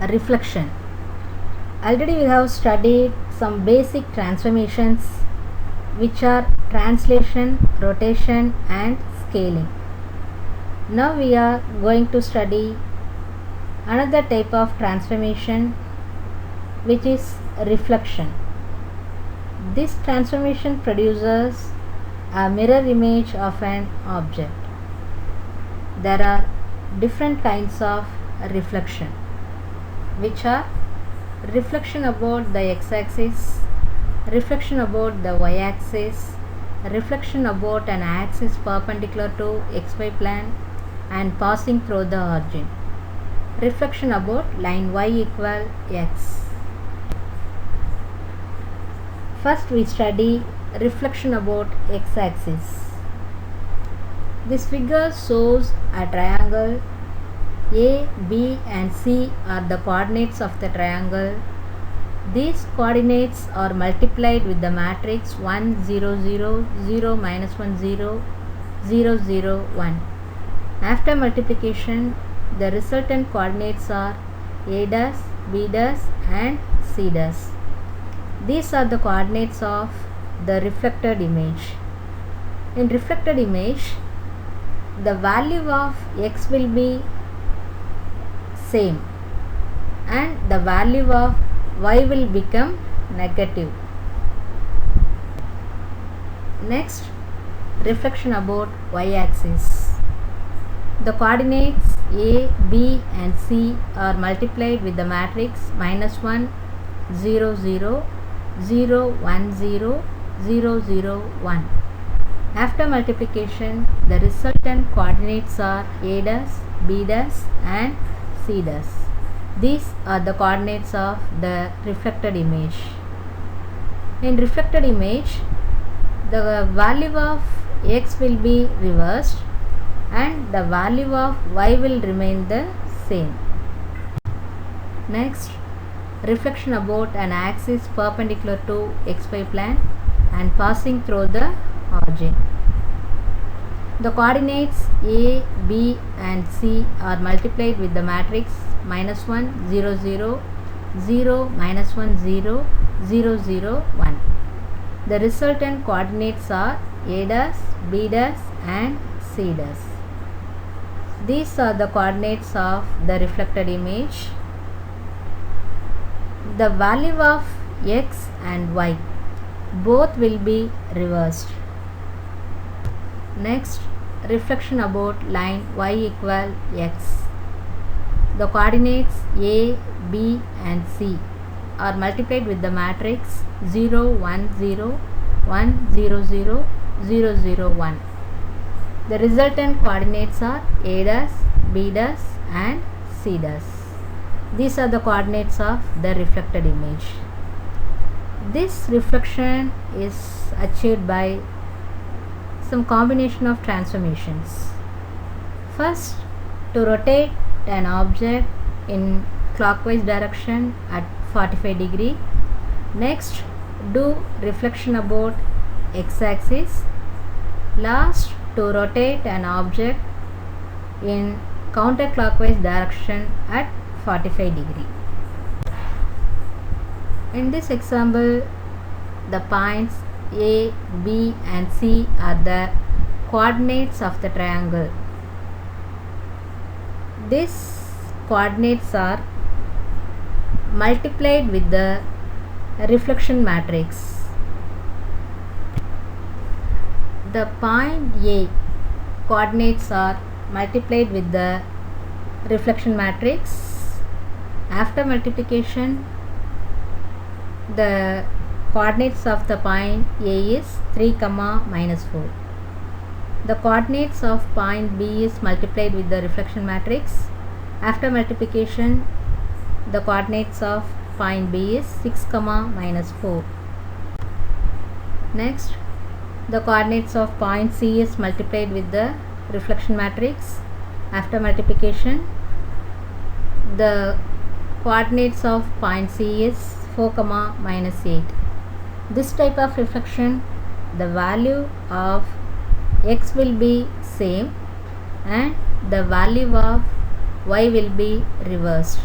reflection. Already we have studied some basic transformations which are translation, rotation and scaling. Now we are going to study another type of transformation which is reflection. This transformation produces a mirror image of an object. There are different kinds of reflection, which are reflection about the x-axis, reflection about the y-axis, reflection about an axis perpendicular to xy plane and passing through the origin, reflection about line y equal x. First we study reflection about x-axis. This figure shows a triangle. A, B and C are the coordinates of the triangle. These coordinates are multiplied with the matrix 1 0 0 0 minus 1 0 0 0 1. After multiplication, the resultant coordinates are A dash, B dash and C dash. These are the coordinates of the reflected image. In reflected image, the value of x will be same and the value of y will become negative. Next, reflection about y-axis. The coordinates A, B and C are multiplied with the matrix minus 1 0 0 0 1 0 0 0 1. After multiplication, the resultant coordinates are A dash, B dash and C dash. These are the coordinates of the reflected image. In reflected image, the value of x will be reversed and the value of y will remain the same. Next, reflection about an axis perpendicular to xy plane and passing through the origin. The coordinates A, B and C are multiplied with the matrix minus 1 0 0 0 minus 1 0 0 0 1. The resultant coordinates are A dash, B dash and C dash. These are the coordinates of the reflected image. The value of x and y both will be reversed. Next, reflection about line y equal x. The coordinates A, B and C are multiplied with the matrix 0 1 0 1 0 0 0 0 1. The resultant coordinates are A dash, B dash and C dash. These are the coordinates of the reflected image. This reflection is achieved by some combination of transformations. First, to rotate an object in clockwise direction at 45 degree. Next, do reflection about x-axis. Last, to rotate an object in counterclockwise direction at 45 degree. In this example, the points A, B and C are the coordinates of the triangle. These coordinates are multiplied with the reflection matrix. The point A coordinates are multiplied with the reflection matrix. After multiplication, the coordinates of the point A is 3, minus 4. The coordinates of point B is multiplied with the reflection matrix. After multiplication, the coordinates of point B is 6, minus 4. Next, the coordinates of point C is multiplied with the reflection matrix. After multiplication, the coordinates of point C is 4, minus 8. This type of reflection, the value of x will be same and the value of y will be reversed.